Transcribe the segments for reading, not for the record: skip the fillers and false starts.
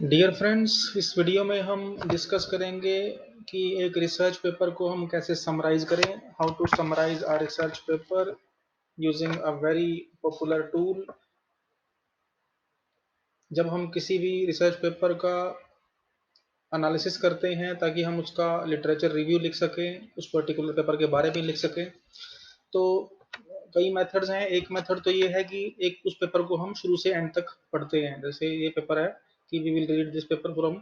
Dear friends, इस video में हम डिस्कस करेंगे कि एक रिसर्च पेपर को हम कैसे समराइज करें। How to summarize a research paper using a very popular tool. जब हम किसी भी रिसर्च पेपर का एनालिसिस करते हैं ताकि हम उसका लिटरेचर रिव्यू लिख सकें, उस पर्टिकुलर पेपर के बारे में लिख सकें, तो कई मेथड्स हैं। एक मेथड तो ये है कि एक उस पेपर को हम शुरू से एंड तक पढ़ते हैं। जैसे ये पेपर है कि we will read this paper from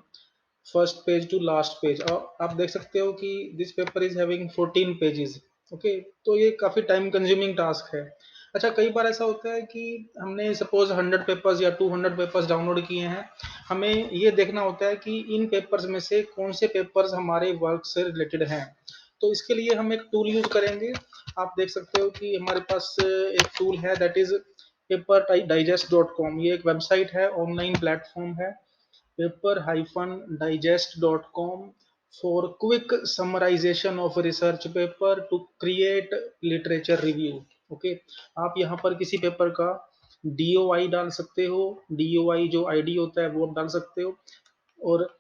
first page to last page, और आप देख सकते हो कि this paper is having 14 pages. Okay, तो ये काफ़ी टाइम कंज्यूमिंग टास्क है। अच्छा, कई बार ऐसा होता है कि हमने सपोज 100 पेपर्स या 200 पेपर्स डाउनलोड किए हैं। हमें ये देखना होता है कि इन पेपर्स में से कौन से पेपर्स हमारे वर्क से रिलेटेड हैं। तो इसके लिए हम एक टूल यूज करेंगे। आप देख सकते हो कि हमारे पास एक टूल है, दैट इज paperdigest.com। ये एक वेबसाइट है, ऑनलाइन प्लेटफॉर्म है, paper-digest.com for quick summarization of research paper to create literature review। Okay, आप यहाँ पर किसी पेपर का DOI डाल सकते हो, DOI जो ID होता है वो आप डाल सकते हो, और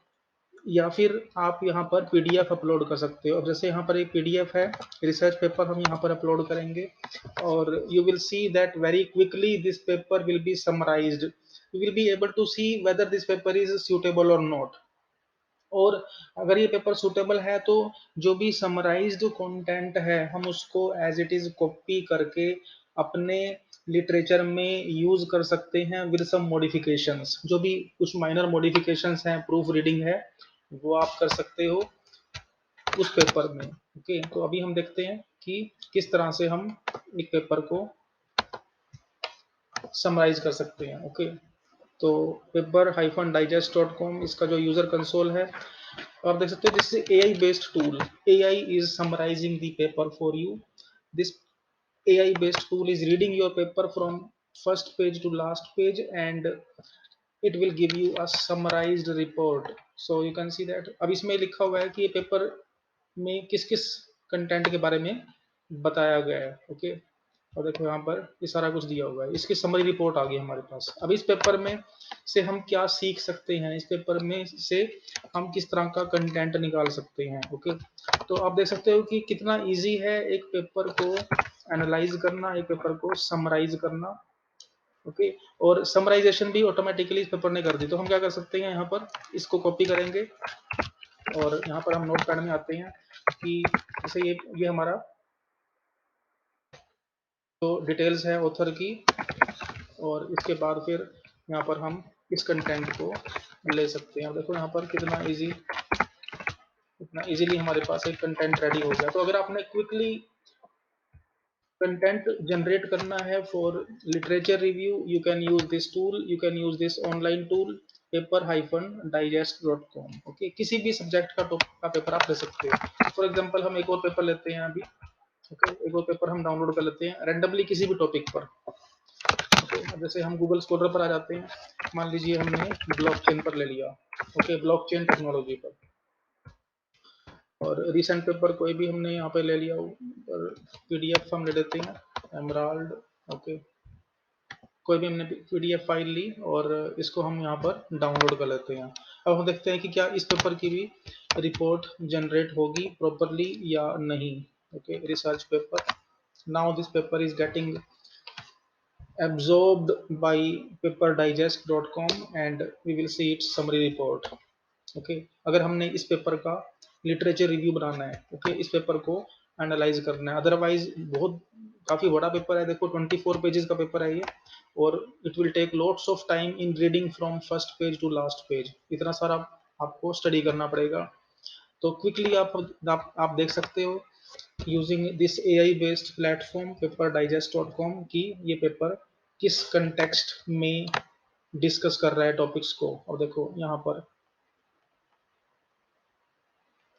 या फिर आप यहाँ पर PDF अपलोड कर सकते हो। अब जैसे यहाँ पर एक PDF है, रिसर्च पेपर हम यहाँ पर अपलोड करेंगे, और you will see that very quickly this paper will be summarized. You will be able to see whether this paper is suitable और नॉट। और अगर ये पेपर सूटेबल है तो जो भी समराइज्ड कंटेंट है हम उसको एज इट इज कॉपी करके अपने लिटरेचर में यूज कर सकते हैं विद सम मॉडिफिकेशंस। जो भी कुछ माइनर मॉडिफिकेशंस हैं, प्रूफ रीडिंग है, वो आप कर सकते हो उस पेपर में। ओके, तो अभी हम देखते हैं कि किस तरह से हम एक पेपर को समराइज कर सकते हैं। ओके, तो paper-digest.com इसका जो यूजर कंसोल है, आप देख सकते हो this is AI based tool. AI is summarizing the paper for you. This AI based tool is reading your paper from first page to last page, and it will give you a summarized report. So you can see that अब इसमें लिखा हुआ है कि ये paper में किस किस कंटेंट के बारे में बताया गया है। ओके, और देखो यहाँ पर ये सारा कुछ दिया हुआ है, इसकी समरी रिपोर्ट आ गई हमारे पास। अब इस पेपर में से हम क्या सीख सकते हैं, इस पेपर में से हम किस तरह का कंटेंट निकाल सकते हैं। ओके, तो आप देख सकते हो कि कितना इजी है एक पेपर को एनालाइज करना, एक पेपर को समराइज करना। ओके, और समराइजेशन भी ऑटोमेटिकली इस पेपर ने कर दी। तो हम क्या कर सकते हैं, यहाँ पर इसको कॉपी करेंगे, और यहाँ पर हम नोट पैड में आते हैं कि जैसे ये हमारा तो डिटेल्स है ऑथर की, और इसके बाद फिर यहाँ पर हम इस कंटेंट को ले सकते हैं। देखो यहाँ पर कितना इजीली हमारे पास एक कंटेंट रेडी हो गया। तो अगर आपने क्विकली कंटेंट जनरेट करना है for literature review, you can use this tool, you can use this online tool paper-digest.com। Okay, किसी भी सब्जेक्ट का पेपर आप ले सकते हो। फॉर एग्जांपल हम एक और पेपर लेते हैं अभी। ओके, एक और पेपर हम डाउनलोड कर लेते हैं रैंडमली किसी भी टॉपिक पर। ओके, अब जैसे हम गूगल स्कॉलर पर आ जाते हैं, मान लीजिए हमने ब्लॉकचेन पर ले लिया। ओके, ब्लॉकचेन टेक्नोलॉजी पर, और रिसेंट पेपर कोई भी हमने यहाँ पे ले लिया, और PDF हम ले लेते हैं, एमराल्ड। ओके, कोई भी हमने PDF फाइल ली और इसको हम यहाँ पर डाउनलोड कर लेते हैं। अब हम देखते हैं कि क्या इस पेपर की भी रिपोर्ट जनरेट होगी प्रॉपरली या नहीं। Okay, research paper, now this paper is getting absorbed by paperdigest.com and we will see its summary report। Okay, अगर हमने इस पेपर का लिटरेचर रिव्यू बनाना है, ओके, इस पेपर को एनालाइज करना है, अदरवाइज बहुत काफ़ी बड़ा पेपर है। देखो 24 पेजेस का पेपर है ये, और it will take lots of time in reading from first page to last page. इतना सारा आपको स्टडी करना पड़ेगा। तो क्विकली आप देख सकते हो using this AI based platform paperdigest.com की ये पेपर किस कंटेक्स्ट में डिस्कस कर रहा है टॉपिक्स को। और देखो यहाँ पर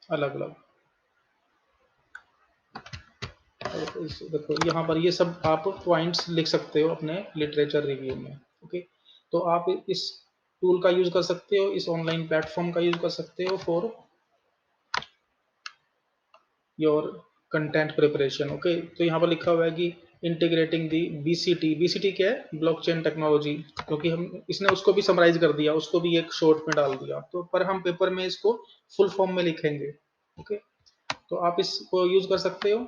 अलग अलग, देखो यहाँ पर ये सब आप पॉइंट्स लिख सकते हो अपने लिटरेचर रिव्यू में। ओके, तो आप इस टूल का यूज कर सकते हो, इस ऑनलाइन प्लेटफॉर्म का यूज कर सकते हो for your content preparation. Okay, तो यहाँ पर लिखा हुआ है कि इंटीग्रेटिंग दी बीसीटी। बीसीटी क्या है? Blockchain technology. क्योंकि हम इसने उसको भी समराइज कर दिया, उसको भी एक शॉर्ट में डाल दिया, तो पर हम पेपर में इसको फुल फॉर्म में लिखेंगे। ओके, तो आप इसको यूज कर सकते हो।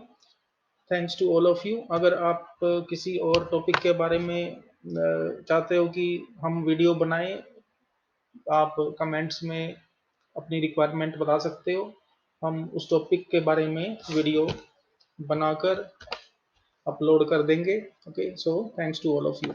Thanks to all of you. अगर आप किसी और टॉपिक के बारे में चाहते हो कि हम वीडियो बनाएं, आप कमेंट्स में अपनी रिक्वायरमेंट बता सकते हो, हम उस टॉपिक के बारे में वीडियो बनाकर अपलोड कर देंगे। Okay, so thanks to all of you.